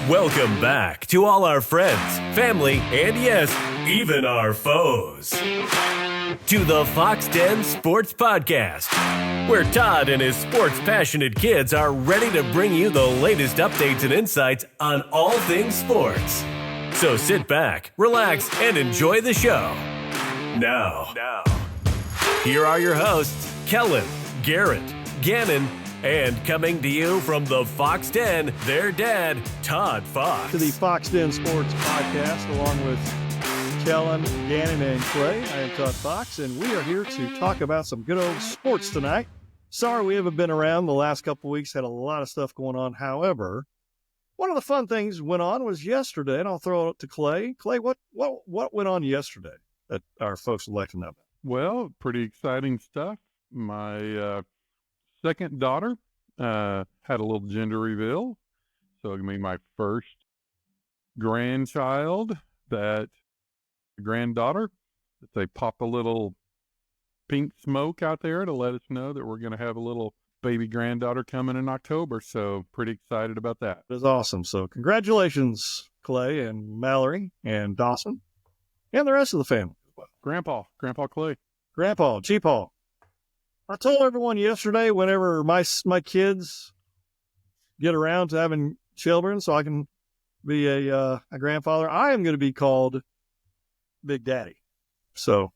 Welcome back to all our friends, family, and yes, even our foes. To the Foxx Den Sports Podcast, where Todd and his sports-passionate kids are ready to bring you the latest updates and insights on all things sports. So sit back, relax, and enjoy the show. Now, here are your hosts, Kellen, Garrett, Gannon, and coming to you from the Foxx Den, their dad, Todd Foxx. To the Foxx Den Sports Podcast, along with Kellen, Gannon, and Clay. I am Todd Foxx, and we are here to talk about some good old sports tonight. Sorry we haven't been around the last couple of weeks, had a lot of stuff going on. However, one of the fun things went on was yesterday, and I'll throw it to Clay. Clay, what went on yesterday that our folks would like to know about? Well, pretty exciting stuff. My second daughter had a little gender reveal. So it'll be my first grandchild, granddaughter. They pop a little pink smoke out there to let us know that we're going to have a little baby granddaughter coming in October. So pretty excited about that. That is awesome. So congratulations, Clay and Mallory and Dawson and the rest of the family. Grandpa Clay. Grandpa, G-Paw. I told everyone yesterday whenever my kids get around to having children so I can be a grandfather, I am going to be called Big Daddy. So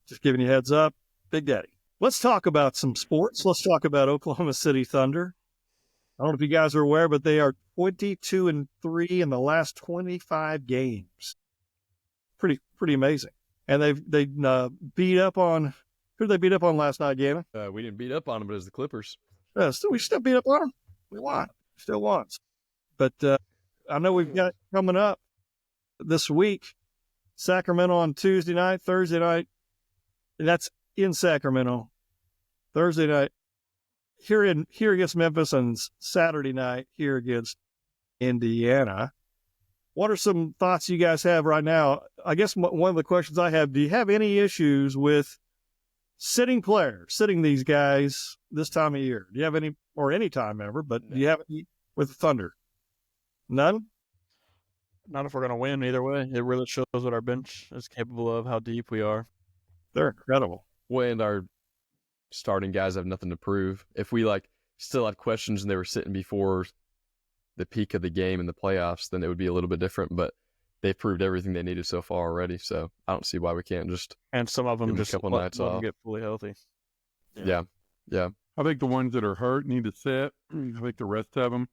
just giving you a heads up, Big Daddy. Let's talk about some sports. Let's talk about Oklahoma City Thunder. I don't know if you guys are aware, but they are 22-3 in the last 25 games. Pretty amazing. And they beat up on – who did they beat up on last night, Gannon? We didn't beat up on them, but it was the Clippers. We still beat up on them. We won. Still won. But I know we've got coming up this week, Sacramento on Tuesday night, Thursday night. And that's in Sacramento. Thursday night here against Memphis, and Saturday night here against Indiana. What are some thoughts you guys have right now? I guess one of the questions I have, do you have any issues with sitting these guys this time of year? Do you have any, or any time ever, but do you have any with the Thunder? None? Not if we're going to win either way. It really shows what our bench is capable of, how deep we are. They're incredible. When our starting guys have nothing to prove. If we still had questions and they were sitting before the peak of the game in the playoffs, then it would be a little bit different, but they've proved everything they needed so far already. So I don't see why we can't just, and some of them just a couple nights off, get fully healthy. Yeah. I think the ones that are hurt need to sit. I think the rest of them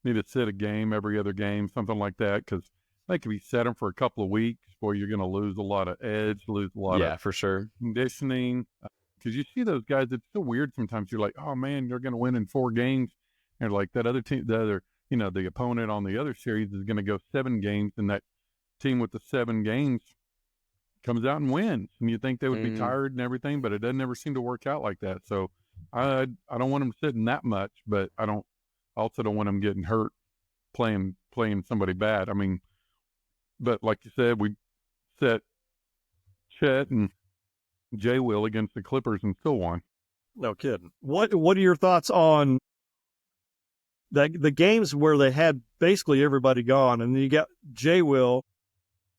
need to sit a game, every other game, something like that, because they could be setting for a couple of weeks where you're going to lose a lot of edge, lose a lot of for sure conditioning. Because you see those guys, it's so weird sometimes. You're like, oh man, they're going to win in 4 games, and like that other team, the opponent on the other series is going to go 7 games, and that team with the 7 games comes out and wins. And you think they would be tired and everything, but it doesn't ever seem to work out like that. So I don't want them sitting that much, but I also don't want them getting hurt playing somebody bad. I mean, but like you said, we set Chet and Jay Will against the Clippers and still won. No kidding. What are your thoughts on the games where they had basically everybody gone, and then you got Jay Will,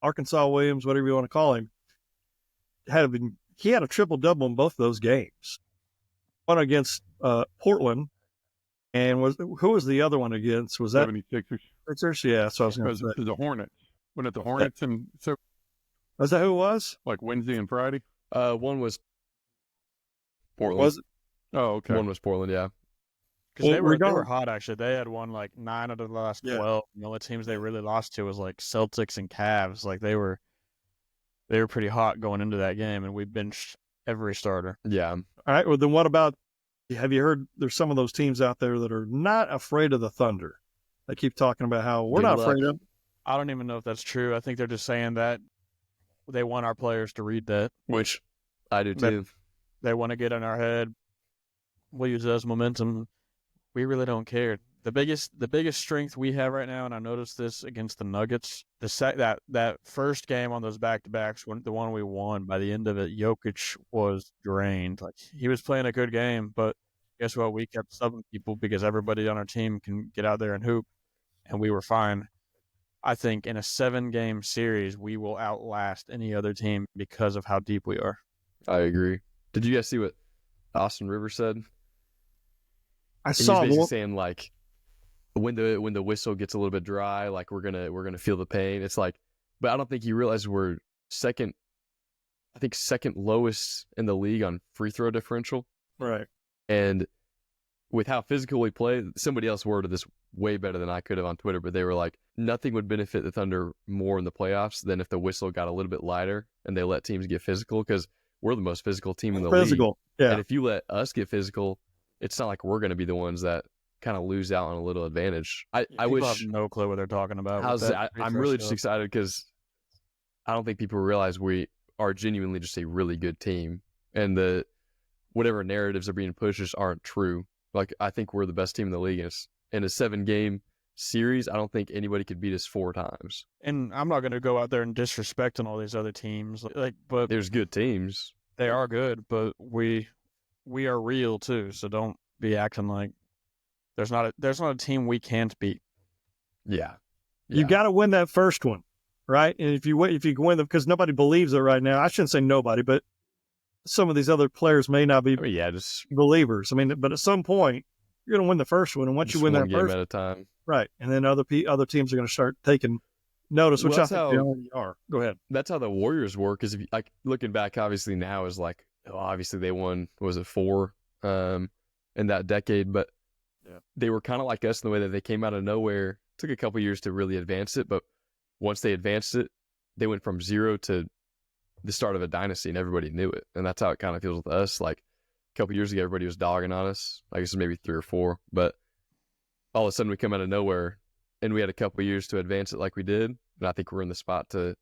Arkansas Williams, whatever you want to call him, he had a triple-double in both those games. One against Portland, and who was the other one against? Was that 76ers? Sixers? Yeah, so I was going to say. It was the Hornets. Wasn't it the Hornets? And so, was that who it was? Like Wednesday and Friday? One was Portland. Was it? Oh, okay. One was Portland, yeah. Because they were hot, actually. They had won 9 out of the last 12. The only teams they really lost to was Celtics and Cavs. They were pretty hot going into that game, and we benched every starter. Yeah. All right. Well, then what about, have you heard there's some of those teams out there that are not afraid of the Thunder? They keep talking about how we're not afraid of them. I don't even know if that's true. I think they're just saying that they want our players to read that. Which I do too. They want to get in our head. We'll use it as momentum. We really don't care. The biggest strength we have right now, and I noticed this against the Nuggets, that first game on those back-to-backs, the one we won, by the end of it, Jokic was drained. He was playing a good game, but guess what? We kept subbing people because everybody on our team can get out there and hoop. and we were fine. I think in a 7-game series, we will outlast any other team because of how deep we are. I agree. Did you guys see what Austin Rivers said? I He's saw basically one. saying like when the whistle gets a little bit dry, like we're gonna feel the pain. It's like, but I don't think he realized we're second lowest in the league on free throw differential. Right. And with how physical we play, somebody else worded this way better than I could have on Twitter, but they were like, nothing would benefit the Thunder more in the playoffs than if the whistle got a little bit lighter and they let teams get physical, because we're the most physical team in the league. Physical. Yeah. And if you let us get physical, it's not like we're going to be the ones that kind of lose out on a little advantage. I People wish. have no clue what they're talking about. I'm really just excited because I don't think people realize we are genuinely just a really good team, and the whatever narratives are being pushed just aren't true. Like, I think we're the best team in the league. In a 7-game series, I don't think anybody could beat us 4 times. And I'm not going to go out there and disrespecting all these other teams. But There's good teams. they are good, but we are real too. So don't be acting like there's not a team we can't beat. Yeah. You got to win that first one, right? And if you can win them, because nobody believes it right now. I shouldn't say nobody, but some of these other players may not be just believers. I mean, but at some point, you're going to win the first one, and once you win that game first, at a time, right? And then other teams are going to start taking notice, which Well, I think they already are. Go ahead. that's how the Warriors work. Is if you, like, looking back, obviously now is like, obviously they won, was it 4 in that decade, but they were kind of like us in the way that they came out of nowhere. Took a couple years to really advance it, but once they advanced it, they went from 0 to the start of a dynasty, and everybody knew it. And that's how it kind of feels with us. Like, a couple years ago, everybody was dogging on us. I guess maybe 3 or 4, but all of a sudden we come out of nowhere, and we had a couple years to advance it like we did. And I think we're in the spot to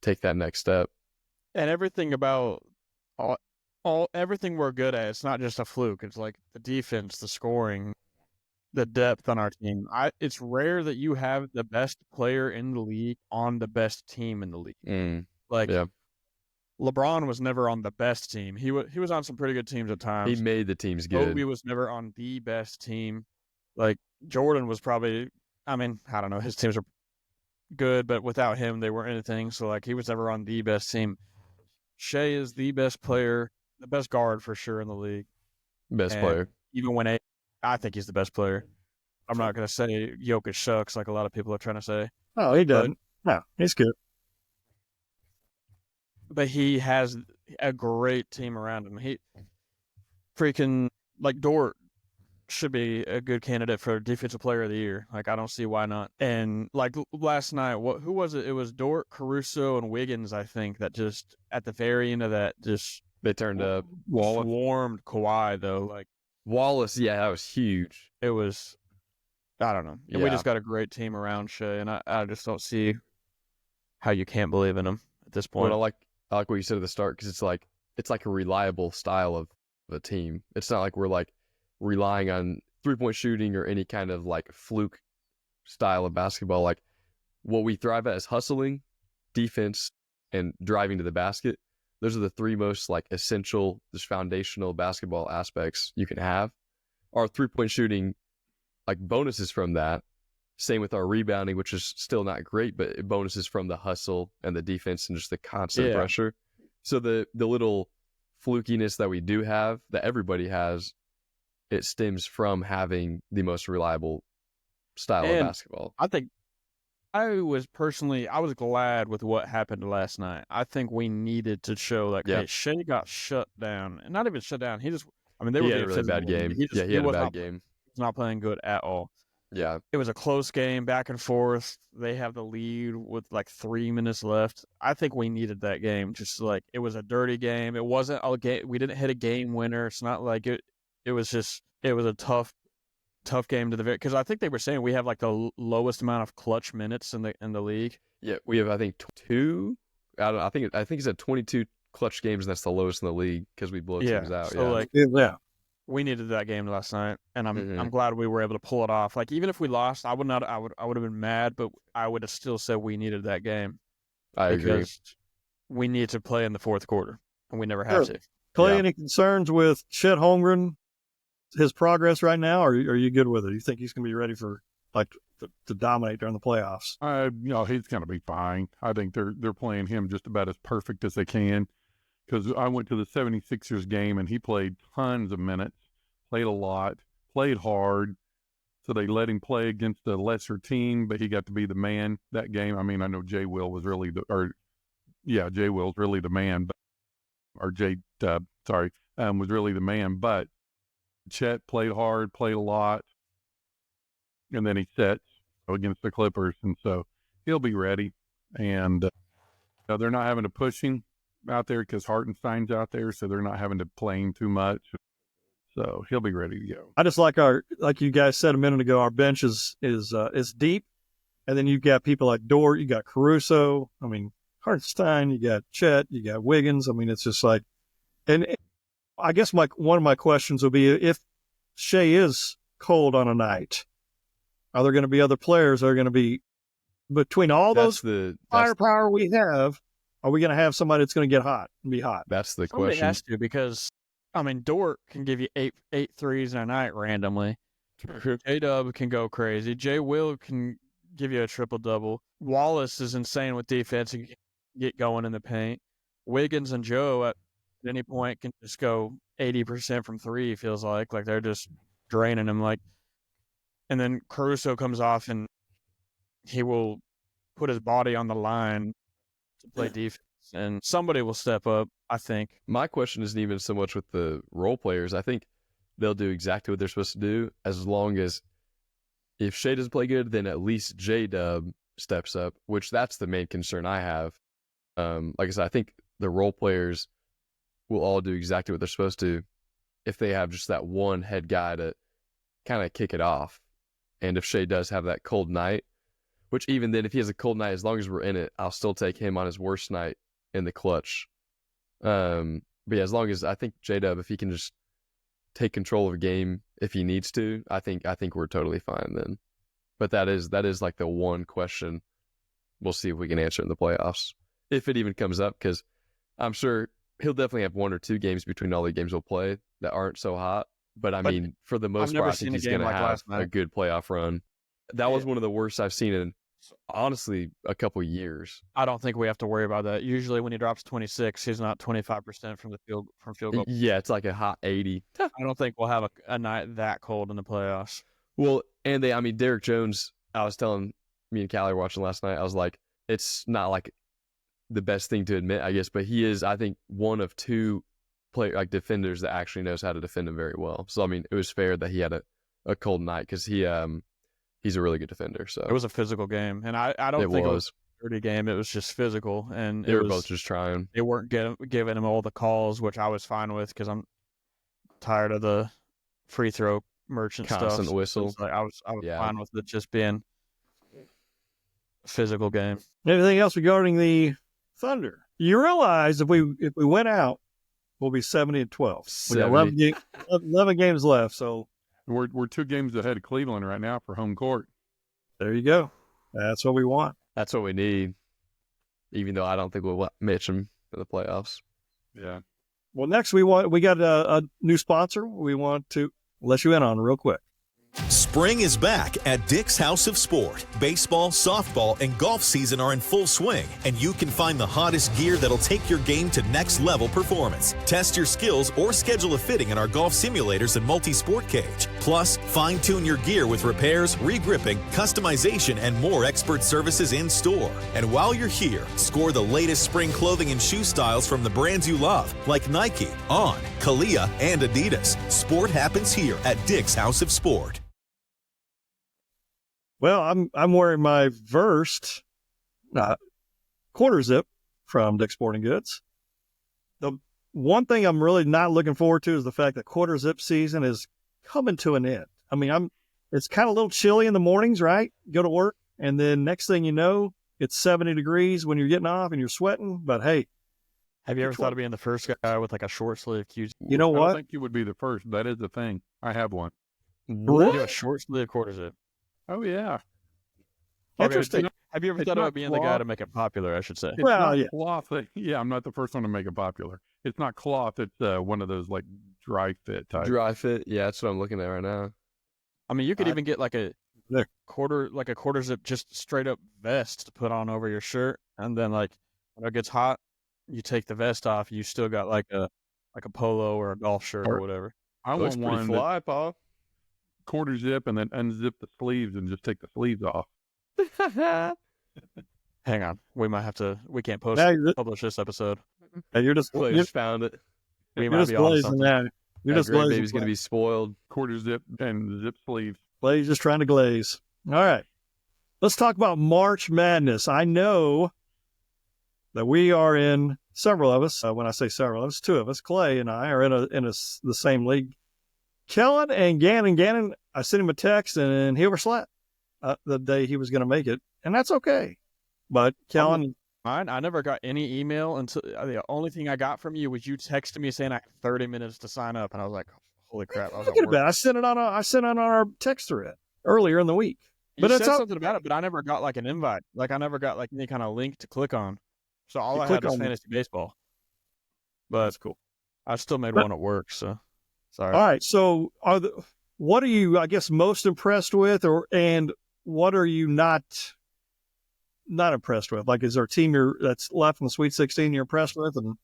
take that next step. And everything about everything we're good at, it's not just a fluke. It's like the defense, the scoring, the depth on our team. It's rare that you have the best player in the league on the best team in the league. LeBron was never on the best team. He was on some pretty good teams at times. He made the teams good. Kobe was never on the best team. Like, Jordan was probably, I mean, I don't know, his teams are good, but without him, they weren't anything. So, like, he was never on the best team. Shea is the best player, the best guard for sure in the league. Best player. Even when I think he's the best player. I'm not going to say Jokic sucks like a lot of people are trying to say. Oh, he doesn't. No, he's good. But he has a great team around him. He freaking, like, Dort should be a good candidate for Defensive Player of the Year. Like, I don't see why not. And, like, last night, who was it? It was Dort, Caruso, and Wiggins, I think, that just, at the very end of that, just They turned up. swarmed Kawhi, though. Like, Wallace, yeah, that was huge. it was, I don't know. And we just got a great team around Shea, and I just don't see how you can't believe in him at this point. But I like what you said at the start, because it's like a reliable style of a team. It's not like we're like relying on 3-point shooting or any kind of like fluke style of basketball. Like, what we thrive at is hustling, defense, and driving to the basket. Those are the 3 most like essential, just foundational basketball aspects you can have. Our 3-point shooting, like, bonuses from that. Same with our rebounding, which is still not great, but bonuses from the hustle and the defense and just the constant pressure. So the little flukiness that we do have, that everybody has, it stems from having the most reliable style of basketball. I think I was glad with what happened last night. I think we needed to show, like, hey, Shea got shut down. And not even shut down. He had a really bad game. He had a bad game. He's not playing good at all. Yeah. It was a close game, back and forth. They have the lead with like 3 minutes left. I think we needed that game. Just like, it was a dirty game. It wasn't a game. We didn't hit a game winner. It's not like it was a tough game to the very, because I think they were saying we have like the lowest amount of clutch minutes in the league. Yeah, we have, I think, 2. I think it's at 22 clutch games, and that's the lowest in the leave because we blow teams out. So we needed that game last night, and I'm glad we were able to pull it off. Like, even if we lost, I would have been mad, but I would have still said we needed that game. I agree. We need to play in the fourth quarter, and we never have to. Clay, any concerns with Chet Holmgren, his progress right now, or are you good with it? You think he's going to be ready for, like, to dominate during the playoffs. He's going to be fine. I think they're playing him just about as perfect as they can, because I went to the 76ers game and he played tons of minutes, played a lot, played hard. So they let him play against a lesser team, but he got to be the man that game. I mean, I know Jay Will was really Jay Will's really the man, was really the man. But Chet played hard, played a lot, and then he sets against the Clippers, and so he'll be ready. And they're not having to push him out there because Hartenstein's out there, so they're not having to play him too much. So he'll be ready to go. I just like like you guys said a minute ago, our bench is deep, and then you've got people like Dort, you got Caruso, I mean Hartenstein, you got Chet, you got Wiggins. I mean, it's just like, and I guess one of my questions would be, if Shea is cold on a night, are there going to be other players that are going to be between all those firepower we have? Are we going to have somebody that's going to get hot and be hot? That's the Somebody question. has to, because I mean, Dort can give you eight threes in a night randomly. J-Dub can go crazy. Jay Will can give you a triple-double. Wallace is insane with defense and get going in the paint. Wiggins and Joe at any point can just go 80% from three, feels like they're just draining him. And then Caruso comes off and he will put his body on the line to play defense. And somebody will step up, I think. My question isn't even so much with the role players. I think they'll do exactly what they're supposed to do, as long as if Shea doesn't play good, then at least J-Dub steps up, which that's the main concern I have. Like I said, I think the role players will all do exactly what they're supposed to if they have just that one head guy to kind of kick it off. And if Shea does have that cold night, which even then, if he has a cold night, as long as we're in it, I'll still take him on his worst night in the clutch. But yeah, as long as I think J-Dub, if he can just take control of a game if he needs to, I think we're totally fine then. But that is like the one question we'll see if we can answer in the playoffs, if it even comes up, because I'm sure he'll definitely have one or two games between all the games we'll play that aren't so hot. But I mean, for the most part, I think he's going to have a good playoff run. That was one of the worst I've seen in, honestly, a couple years. I don't think we have to worry about that. Usually when he drops 26, he's not 25% from field goal. Yeah, it's like a hot 80. I don't think we'll have a night that cold in the playoffs. Well, and Derek Jones, I was telling me and Callie were watching last night, I was like, it's not like the best thing to admit, I guess, but he is, I think, one of two defenders that actually knows how to defend him very well. So, I mean, it was fair that he had a cold night, because he's a really good defender. So it was a physical game, and I don't think it was a dirty game. It was just physical, and they were both just trying. They weren't giving him all the calls, which I was fine with, because I'm tired of the free throw merchant constant stuff. Whistle. So I was fine with it just being a physical game. Anything else regarding the Thunder? You realize if we went out, we'll be 70-12. We got 11 games left, so we're 2 games ahead of Cleveland right now for home court. There you go. That's what we want. That's what we need, even though I don't think we'll match them in the playoffs. Yeah. Well, next we got a new sponsor we want to let you in on real quick. Spring is back at Dick's House of Sport. Baseball, softball, and golf season are in full swing, and you can find the hottest gear that'll take your game to next level performance. Test your skills or schedule a fitting in our golf simulators and multi-sport cage. Plus, fine-tune your gear with repairs, regripping, customization, and more expert services in store. And while you're here, score the latest spring clothing and shoe styles from the brands you love, like Nike, On, Kalia, and Adidas. Sport happens here at Dick's House of Sport. Well, I'm wearing my Versed quarter zip from Dick's Sporting Goods. The one thing I'm really not looking forward to is the fact that quarter zip season is coming to an end. I mean, it's kind of a little chilly in the mornings, right? You go to work, and then next thing you know, it's 70 degrees when you're getting off and you're sweating. But hey, have you ever thought of being the first guy with like a short sleeve QZ? You know what? I don't think you would be the first. That is the thing. I have one. What? A short sleeve quarter zip. Oh, yeah. Interesting. Have you ever thought about being the guy to make it popular, I should say? It's not cloth. Yeah, I'm not the first one to make it popular. It's not cloth. It's one of those like dry fit type. Dry fit. Yeah, that's what I'm looking at right now. I mean, you could even get like a Yeah. a quarter zip, just straight up vest to put on over your shirt, and then like when it gets hot, you take the vest off. You still got like a polo or a golf shirt or whatever. I Looks want pretty one fly, Paul. quarter zip and then unzip the sleeves and just take the sleeves off. Hang on, we might have to. We can't publish this episode. And you're just Clay just found it. We you're might just be on glazing something. that. You're That just grandbaby's glazing. going to be spoiled. Quarter zip and zip sleeves. Clay's just trying to glaze. All right. Let's talk about March Madness. I know that we are in, several of us, when I say several of us, two of us, Clay and I, are in the same league. Kellen and Gannon. Gannon, I sent him a text and he overslept the day he was going to make it. And that's okay. But Kellen, I never got any email until the only thing I got from you was you texted me saying I had 30 minutes to sign up, and I was like, "Holy crap!" I was forget about it. I sent it on our text thread earlier in the week. But But you it's said up- something about it, but I never got like an invite. Like I never got like any kind of link to click on. So all You I click had was on it. fantasy baseball. But That's cool. I still made But- one at work. So sorry. All right. So what are you, I guess, most impressed with, and what are you not impressed with? Like, is there a team that's left in the Sweet 16 you're impressed with? And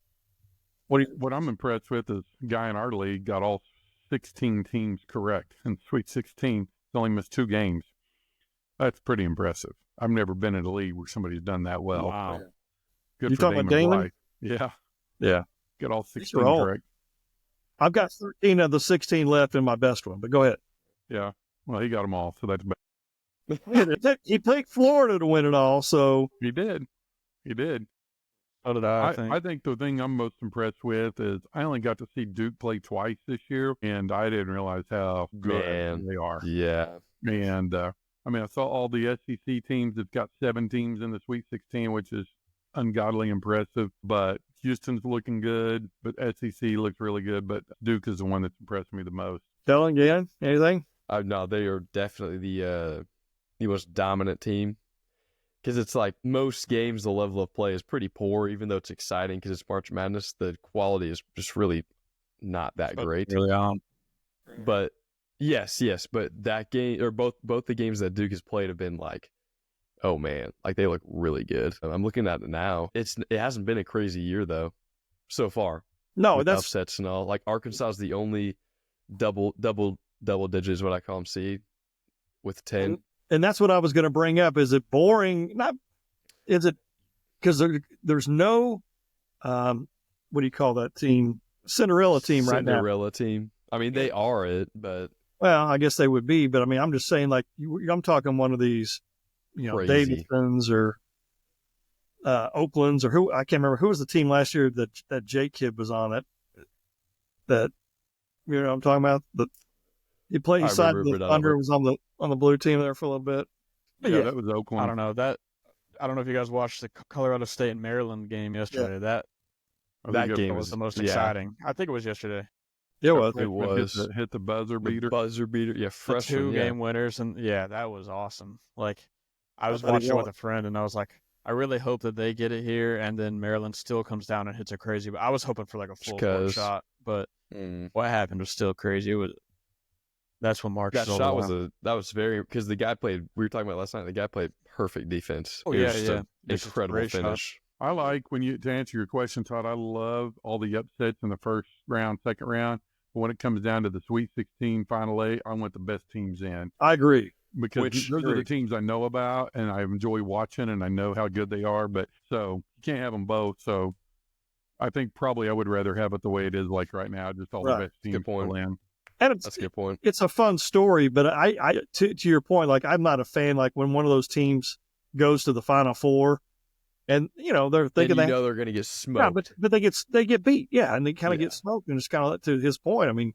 What I'm impressed with is a guy in our league got all 16 teams correct in Sweet 16. He's only missed 2 games. That's pretty impressive. I've never been in a league where somebody's done that well. Wow. Good You for talking about Damon Damon? Blythe. Yeah. Yeah. Got all These 16 are all- correct. I've got 13 of the 16 left in my best one, but go ahead. Yeah. Well, he got them all, so that's bad. He picked Florida to win it all, so He did. He did. So did I think. I think the thing I'm most impressed with is I only got to see Duke play twice this year, and I didn't realize how good Man. they are. Yeah. And I saw all the SEC teams. It's got 7 teams in the Sweet 16, which is ungodly impressive. But Houston's looking good, but SEC looks really good. But Duke is the one that's impressed me the most. Kellen, Gannon, anything? No, they are definitely the most dominant team. Because it's like most games, the level of play is pretty poor, even though it's exciting because it's March Madness. The quality is just really not that great. Really on. But yes. But that game, or both the games that Duke has played have been like, oh man, like they look really good. I'm looking at it now. It hasn't been a crazy year though, so far. No, with that's upsets and all. Like Arkansas is the only double digits, what I call them, seed with 10. and that's what I was going to bring up. Is it boring? Is it because there's no, what do you call that team? Cinderella team right now. Cinderella team. I mean, they are it, but Well, I guess they would be, but I mean, I'm just saying, like, I'm talking one of these, Crazy. Davidsons or Oaklands or who, I can't remember who was the team last year that Jake kid was on it. That, what I'm talking about. He I signed remember, the but I don't Thunder, was on the blue team there for a little bit. But Yeah, that was Oakland. I don't know that. I don't know if you guys watched the Colorado State and Maryland game yesterday. I think that it game was the most yeah. exciting. I think it was yesterday. it was. It was. Hit the buzzer The beater. buzzer beater. Yeah, The freshman. 2 yeah. game winners, and yeah, that was awesome. Like, I was thought he watching it won. with a friend, and I was like, I really hope that they get it here, and then Maryland still comes down and hits a crazy. But I was hoping for like a full court 'Cause- shot, but Mm. what happened was still crazy. It was. That's when March. That is all shot around. was very, because the guy played, we were talking about last night, the guy played perfect defense. Oh, It was yeah, just yeah. an It's just a incredible great shot. finish. I like to answer your question, Todd, I love all the upsets in the first round, second round. But when it comes down to the Sweet 16 Final 8, I want the best teams in I agree. because those are the teams I know about and I enjoy watching and I know how good they are. But so you can't have them both. So I think probably I would rather have it the way it is like right now, just all Right. the best Good teams point. still in. And That's a good point. it's a fun story, but to your point, like, I'm not a fan, like, when one of those teams goes to the Final Four and, they're thinking And they're going to get smoked. yeah, but they get beat. Yeah. And they kind of Yeah. get smoked, and it's kind of to his point. I mean,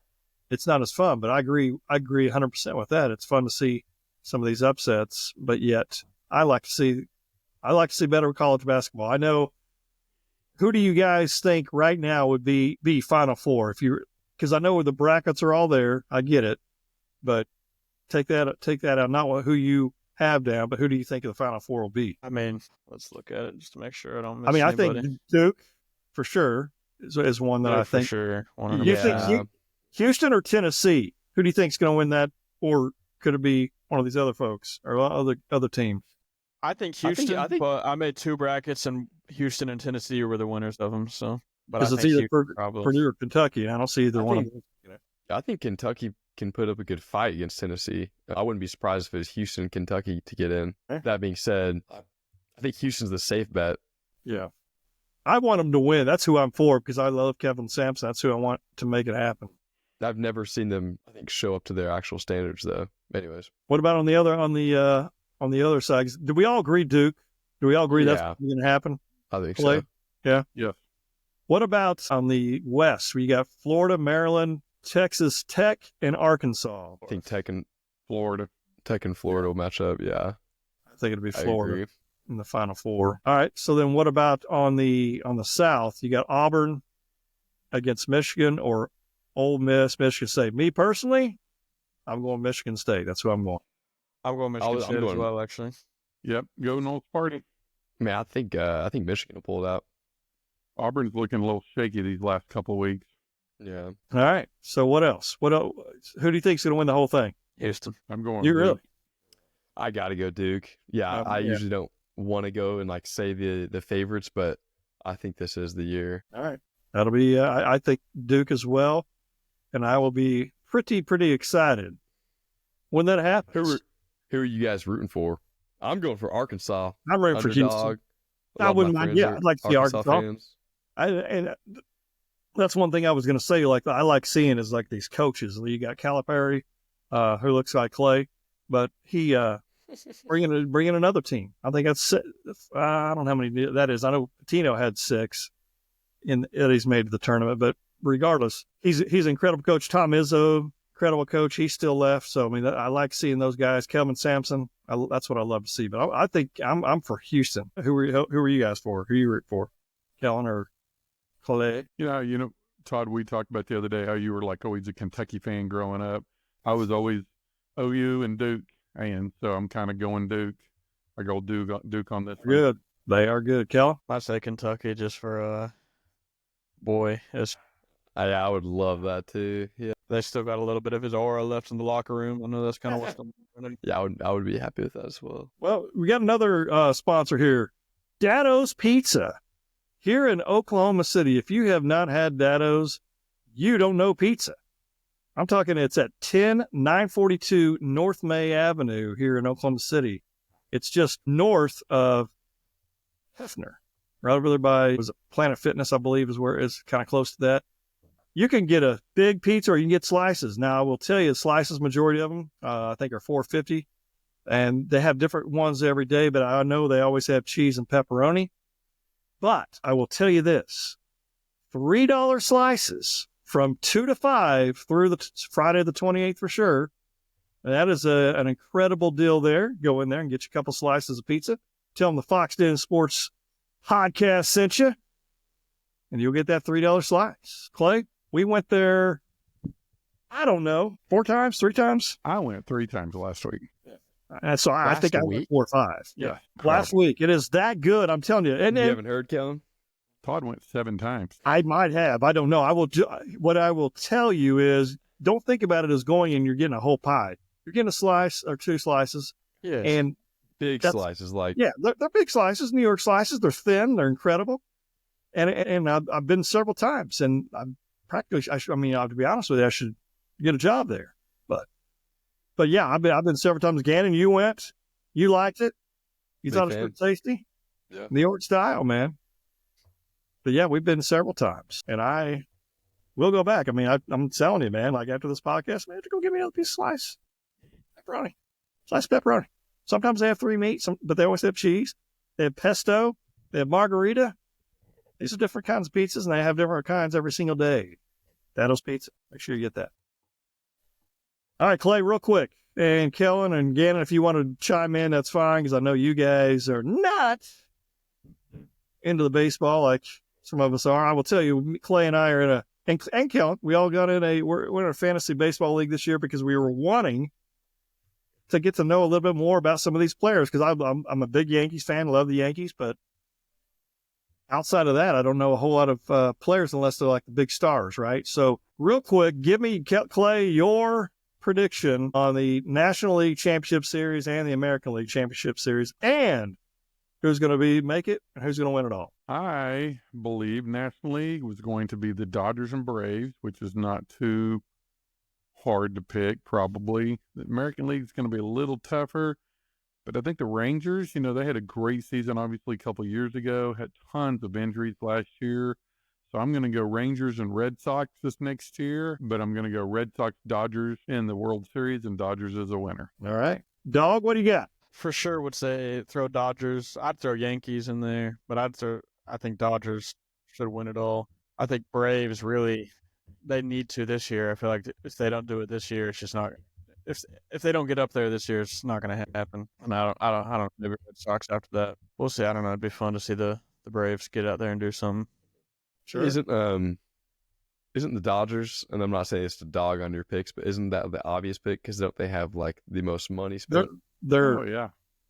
it's not as fun, but I agree 100% with that. It's fun to see some of these upsets, but yet I like to see better college basketball. I know. Who do you guys think right now would be Final Four? Because I know the brackets are all there. I get it, but take that out. Not who you have down, but who do you think the Final Four will be? I mean, let's look at it just to make sure I don't miss I mean, I anybody. think Duke for sure is one that Duke I for think. sure. You 100%. think Houston or Tennessee? Who do you think is going to win that? Or could it be one of these other folks or other teams? I think Houston, I think- but I made 2 brackets, and Houston and Tennessee were the winners of them. So, but I Because it's think either Houston probably. Purdue or Kentucky, and I don't see either I one think- of them. I think Kentucky can put up a good fight against Tennessee. I wouldn't be surprised if it was Houston, Kentucky to get in. Okay. That being said, I think Houston's the safe bet. Yeah. I want them to win. That's who I'm for because I love Kevin Sampson. That's who I want to make it happen. I've never seen them, I think, show up to their actual standards, though. Anyways, What about on the other side? Do we all agree Duke? Do we all agree that's Yeah. going to happen? I think Clay? so. Yeah. Yes. What about on the West? We got Florida, Maryland, Texas Tech, and Arkansas. I think Tech and Florida. Florida will match up. Yeah, I think it'll be I Florida agree. in the Final Four. All right. So then, what about on the South? You got Auburn against Michigan or Ole Miss, Michigan State. Me personally, I'm going Michigan State. That's who I'm going. I'm going Michigan I'm State as going- well, actually. Yep. Go Noles Party. Man, I think Michigan will pull it out. Auburn's looking a little shaky these last couple of weeks. Yeah, All right. So what else? What else? Who do you think's going to win the whole thing? Houston. I'm going. You Duke. really? I got to go Duke. Yeah, I Yeah. usually don't want to go and like say the favorites, but I think this is the year. All right. That'll be, I think Duke as well. And I will be pretty excited when that happens. Who are you guys rooting for? I'm going for Arkansas. I'm rooting for Houston. Underdog. I Love wouldn't my mind. friends Yeah, are I'd like to see Arkansas. fans. And that's one thing I was going to say. Like I like seeing is like these coaches. You got Calipari, who looks like Clay, but he bringing another team. I think that's I don't know how many that is. I know Patino had 6 that he's made to the tournament, but regardless, he's an incredible coach. Tom Izzo, incredible coach. He's still left, so I mean I like seeing those guys. Kelvin Sampson, that's what I love to see. But I think I'm for Houston. Who are you guys for? Who are you root for? Kellen or Clay? You know, Todd, we talked about the other day how you were like always a Kentucky fan growing up. I was always OU and Duke, and so I'm kind of going Duke. I go Duke on this one. Good. They are good. Kellen? I'd say Kentucky just for boy. I would love that too. Yeah, They still got a little bit of his aura left in the locker room. I know that's kind of what's going on. yeah, I would be happy with that as well. Well, we got another sponsor here, Daddo's Pizza. Here in Oklahoma City, if you have not had Daddo's, you don't know pizza. I'm talking it's at 10942 North May Avenue here in Oklahoma City. It's just north of Hefner, right over there by, was it Planet Fitness, I believe is where it is, kind of close to that. You can get a big pizza or you can get slices. Now, I will tell you, slices, majority of them, I think are $4.50. And they have different ones every day, but I know they always have cheese and pepperoni. But I will tell you this, $3 slices from 2 to 5 through the Friday the 28th for sure. And that is an incredible deal there. Go in there and get you a couple slices of pizza. Tell them the Foxx Den Sports Podcast sent you, and you'll get that $3 slice. Clay, we went there, I don't know, 4 times, 3 times? I went 3 times last week. And so I think I went week? 4 or 5. Yeah. Last week. It is that good, I'm telling you. And You then haven't heard, Kellen? Todd went 7 times. I might have. I don't know. What I will tell you is don't think about it as going and you're getting a whole pie. You're getting a slice or 2 slices. Yeah. And Big That's- slices, like yeah, they're big slices, New York slices. They're thin. They're incredible. And I've been several times, and I'm practically, to be honest with you, I should get a job there. But yeah, I've been several times. Gannon, you went. You liked it. You Big thought it was fan. pretty tasty. Yeah. New York style, man. But yeah, we've been several times, and I will go back. I mean, I'm telling you, man. Like after this podcast, man, go get me another piece of slice pepperoni, slice pepperoni. Sometimes they have 3 meats, but they always have cheese. They have pesto. They have margarita. These are different kinds of pizzas, and they have different kinds every single day. Daddo's Pizza. Make sure you get that. All right, Clay, real quick. And Kellen and Gannon, if you want to chime in, that's fine, because I know you guys are not into the baseball like some of us are. I will tell you, Clay and I are in a, and Kellen, we all got we're in a fantasy baseball league this year because we were wanting to get to know a little bit more about some of these players, because I'm a big Yankees fan, love the Yankees, but outside of that, I don't know a whole lot of players unless they're like the big stars, right? So real quick, give me, Clay, your prediction on the National League Championship Series and the American League Championship Series, and who's going to make it and who's going to win it all? I believe National League was going to be the Dodgers and Braves, which is not too hard to pick, probably. The American League is going to be a little tougher, but I think the Rangers, they had a great season, obviously, a couple of years ago, had tons of injuries last year. So I'm going to go Rangers and Red Sox this next year, but I'm going to go Red Sox, Dodgers in the World Series, and Dodgers as a winner. All right. Dog, what do you got? For sure would say throw Dodgers. I'd throw Yankees in there, but I think Dodgers should win it all. I think Braves really, they need to this year. I feel like if they don't do it this year, it's just not. If they don't get up there this year, it's not going to happen. And I don't. Maybe Red Sox after that. We'll see. I don't know. It'd be fun to see the Braves get out there and do something. Sure. Isn't the Dodgers, and I'm not saying it's to dog on your picks, but isn't that the obvious pick? Because don't they have like the most money spent? Oh, yeah.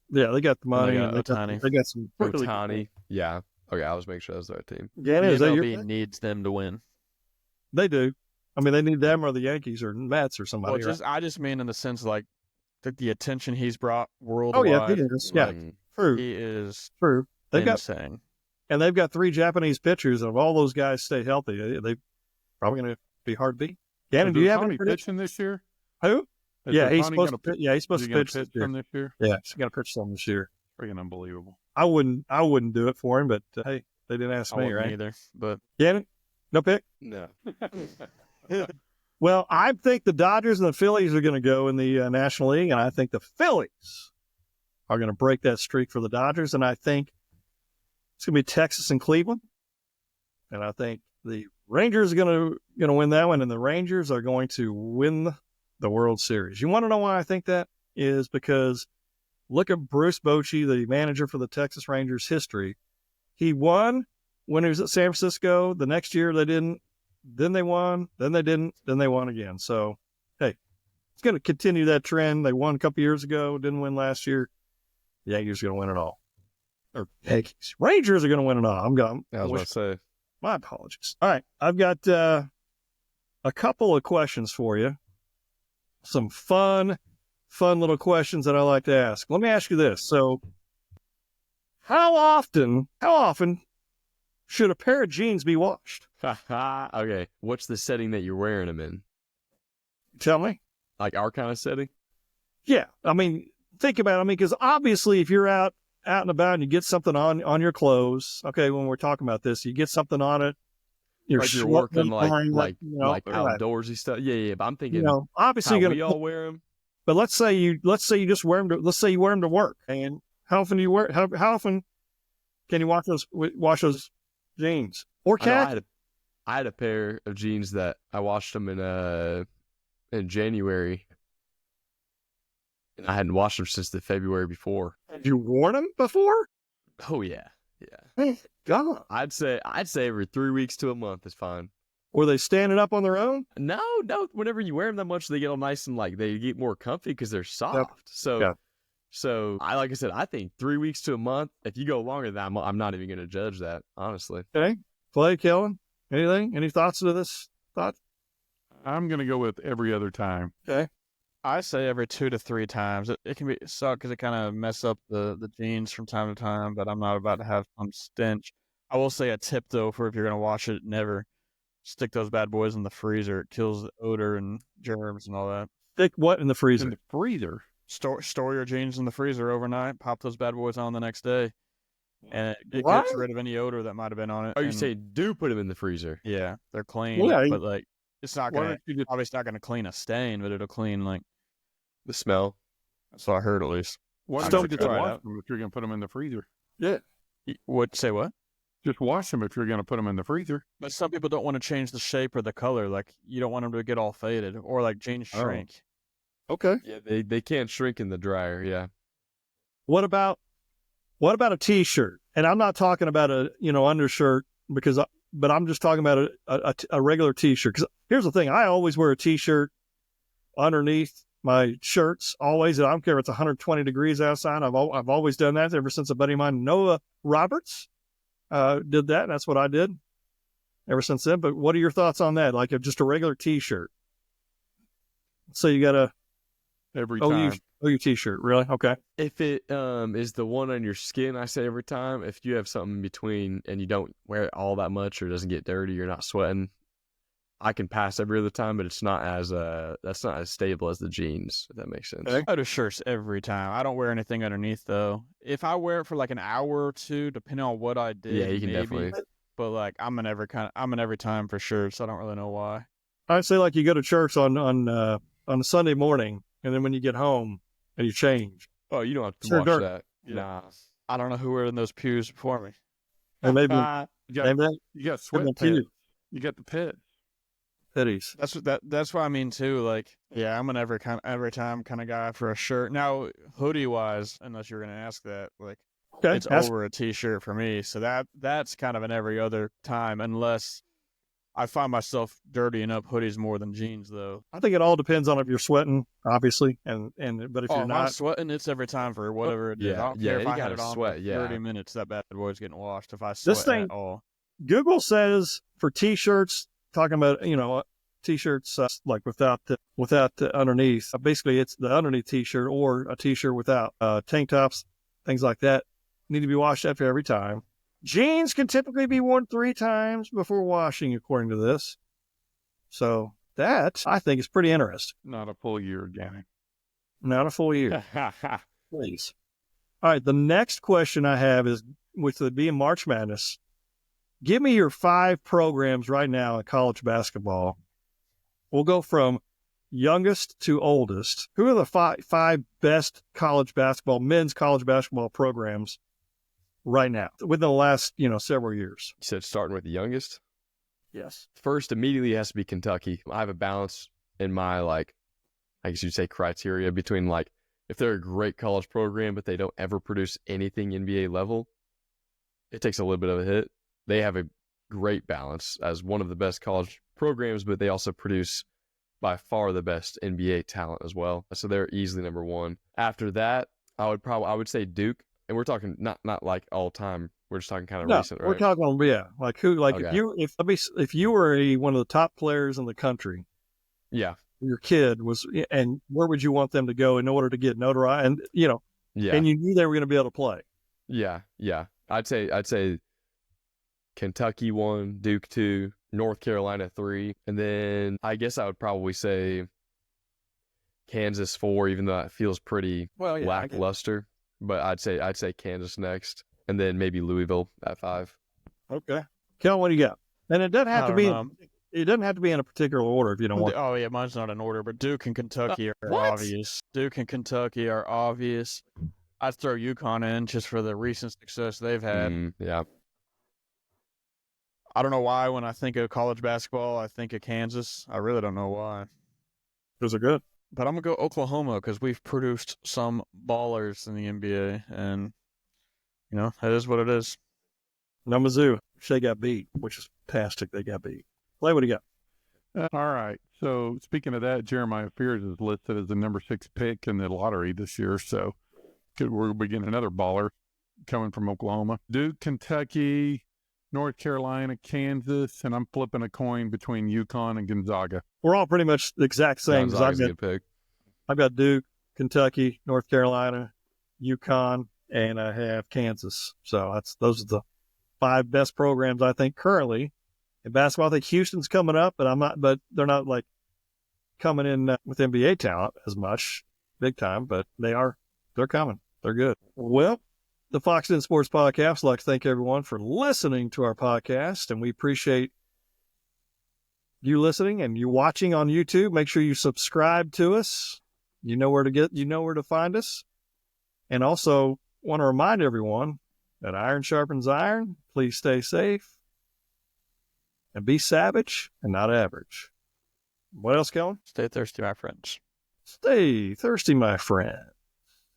Yeah, they got the money. They got some Ohtani. Yeah. Okay, I was making sure that was the right team. Gannon, is that your pick? Needs them to win. They do. I mean, they need them or the Yankees or Mets or somebody. Well, I just mean in the sense like the attention he's brought worldwide. Oh yeah, he is. Yeah, true. He is true. They've insane. And they've got 3 Japanese pitchers, and if all those guys stay healthy, they probably going to be hard to beat. Gannon, do you have any pitching this year? Who? Yeah, he's supposed to pitch. Yeah, he's supposed to pitch this year. Yeah, he's going to pitch some this year. Freaking unbelievable. I wouldn't do it for him, but hey, they didn't ask me, right? Either, but Gannon, no pick. No. Well, I think the Dodgers and the Phillies are going to go in the National League, and I think the Phillies are going to break that streak for the Dodgers, and I think it's going to be Texas and Cleveland, and I think the Rangers are going to win that one, and the Rangers are going to win the World Series. You want to know why I think that is? Because look at Bruce Bochy, the manager for the Texas Rangers history. He won when he was at San Francisco. The next year they didn't. Then they won. Then they didn't. Then they won again. So, hey, it's going to continue that trend. They won a couple years ago. Didn't win last year. The Yankees are going to win it all. Or Yankees. Rangers are going to win it all. I was about to say. My apologies. All right. I've got a couple of questions for you. Some fun little questions that I like to ask. Let me ask you this. So, how often should a pair of jeans be washed? Okay. What's the setting that you're wearing them in? Tell me. Like our kind of setting? Yeah. I mean, think about it. Because obviously if you're out and about and you get something on your clothes, okay, when we're talking about this, you get something on it. You're working like outdoorsy like, stuff. Yeah. But I'm thinking, obviously we all wear them. But let's say you just wear them. Let's say you wear them to work. And how often do you wear? How often can you wash those jeans or khaki? I had a pair of jeans that I washed them in January, and I hadn't washed them since the February before. Have you worn them before? Oh yeah. Hey, God. I'd say every 3 weeks to a month is fine. Were they standing up on their own? No. Whenever you wear them that much, they get all nice and they get more comfy because they're soft. Yep. So like I said, I think 3 weeks to a month. If you go longer than that, I'm not even going to judge that, honestly. Okay. Clay, Kellen, anything? Any thoughts to this thought? I'm going to go with every other time. Okay. I say every 2 to 3 times. It can suck because it kind of mess up the jeans from time to time, but I'm not about to have some stench. I will say a tip, though, for if you're going to wash it, never stick those bad boys in the freezer. It kills the odor and germs and all that. Stick what in the freezer? In the freezer? Store your jeans in the freezer overnight. Pop those bad boys on the next day. And it gets rid of any odor that might have been on it. Oh, you say do put them in the freezer? Yeah, they're clean. Yeah, but it's not going to, obviously not going to clean a stain, but it'll clean the smell. That's what I heard at least. Why don't you just wash them if you're going to put them in the freezer? Yeah. Say what? Just wash them if you're going to put them in the freezer. But some people don't want to change the shape or the color. Like, you don't want them to get all faded or jeans shrink. Okay. Yeah, they can't shrink in the dryer. Yeah. What about a T-shirt? And I'm not talking about a undershirt but I'm just talking about a regular T-shirt. Because here's the thing: I always wear a T-shirt underneath my shirts. Always. I don't care if it's 120 degrees outside. I've always done that ever since a buddy of mine, Noah Roberts, did that. And that's what I did ever since then. But what are your thoughts on that? Like just a regular T-shirt? So you got a every time. OU t-shirt, really? Okay. If it is the one on your skin, I say every time. If you have something in between and you don't wear it all that much or it doesn't get dirty, you're not sweating, I can pass every other time, but it's not as that's not as stable as the jeans, if that makes sense. Okay. I do shirts every time. I don't wear anything underneath though. If I wear it for like an hour or two, depending on what I did, Yeah, you can maybe. definitely. But like I'm an every time for shirts. I don't really know why. I'd say like you go to church on a Sunday morning, and then when you get home and you change, Oh, you don't have to Sure, wash dirt. that. Yeah. Nah. I don't know who were in those pews before me. and maybe You got, maybe you got that sweat to you. pits. You got the pits. Pitties. That's what I mean too. Like, yeah, I'm an every time kind of guy for a shirt. Now, hoodie wise, unless you're gonna ask that, like, Okay. it's over a t-shirt for me. So that's kind of an every other time, unless I find myself dirtying up hoodies more than jeans, though. I think it all depends on if you're sweating, obviously, and but if you're If I'm not, sweating, it's every time for whatever it is. I don't care if you I had gotta it on sweat, for yeah. 30 minutes. That bad boy's getting washed. If I sweat thing- at all. Google says for t-shirts, talking about t-shirts like without the underneath. Basically, it's the underneath t-shirt or a t-shirt without tank tops, things like that need to be washed after every time. Jeans can typically be worn 3 times before washing, according to this. So that I think is pretty interesting. Not a full year, Gannon. Not a full year, please. All right, the next question I have is, with it being March Madness, give me your 5 programs right now in college basketball. We'll go from youngest to oldest. Who are the five best men's college basketball programs right now within the last, several years? You said starting with the youngest? Yes. First, immediately has to be Kentucky. I have a balance in my, I guess you'd say, criteria between, if they're a great college program, but they don't ever produce anything NBA level, it takes a little bit of a hit. They have a great balance as one of the best college programs, but they also produce by far the best NBA talent as well. So they're easily number one. After that, I would say Duke, and we're talking not like all time. We're just talking kind of recent, right? We're talking, like who, Okay. if you were one of the top players in the country, Yeah. your kid was, and where would you want them to go in order to get notoriety? And Yeah. and you knew they were going to be able to play. Yeah. I'd say Kentucky 1, Duke 2, North Carolina 3, and then I guess I would probably say Kansas 4, even though it feels pretty lackluster. But I'd say Kansas next, and then maybe Louisville at 5. Okay. Kellen, what do you got? And it doesn't have to be. It doesn't have to be in a particular order if you don't want. Oh yeah, mine's not in order, but Duke and Kentucky are what? obvious. Duke and Kentucky are obvious. I'd throw UConn in just for the recent success they've had. Yeah. I don't know why when I think of college basketball, I think of Kansas. I really don't know why. Those are good. But I'm going to go Oklahoma because we've produced some ballers in the NBA, and, that is what it is. No, Mizzou, they got beat, which is fantastic. They got beat. Clay, what do you got? All right. So speaking of that, Jeremiah Fears is listed as the number 6 pick in the lottery this year. So we're getting another baller coming from Oklahoma. Duke, Kentucky, North Carolina, Kansas, and I'm flipping a coin between UConn and Gonzaga. We're all pretty much the exact same. Gonzaga's a good pick. I've got Duke, Kentucky, North Carolina, UConn, and I have Kansas. So those are the 5 best programs I think currently in basketball. I think Houston's coming up, but they're not coming in with NBA talent as much, big time. But they're coming. They're good. Well, the Foxx Den Sports Podcast, I'd like to thank everyone for listening to our podcast, and we appreciate you listening and you watching on YouTube. Make sure you subscribe to us. You know where to find us. And also want to remind everyone that iron sharpens iron. Please stay safe and be savage and not average. What else, Kellen? Stay thirsty, my friends. Stay thirsty, my friend.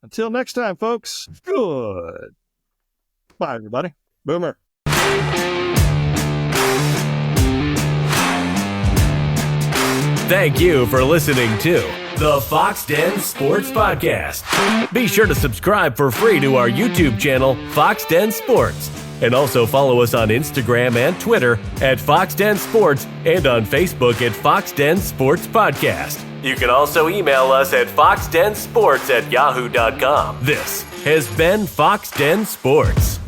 Until next time, folks. Good. Bye, everybody. Boomer. Thank you for listening to the Foxx Den Sports Podcast. Be sure to subscribe for free to our YouTube channel, Foxx Den Sports. And also follow us on Instagram and Twitter at Foxx Den Sports and on Facebook at Foxx Den Sports Podcast. You can also email us at foxdensports@yahoo.com. This has been Foxx Den Sports.